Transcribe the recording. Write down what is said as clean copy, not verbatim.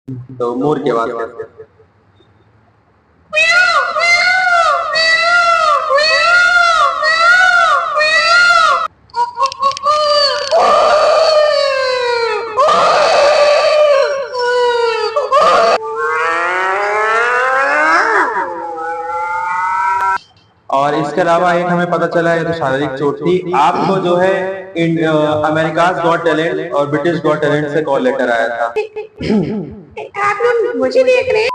तो मोर की आवाज कैसे? और इसके अलावा एक हमें पता चला है, तो शारीरिक चोट थी। आपको जो है अमेरिकाज गॉट टैलेंट और ब्रिटिश गॉट टैलेंट से कॉल लेटर आया था। आप लोग मुझे देख रहे हैं।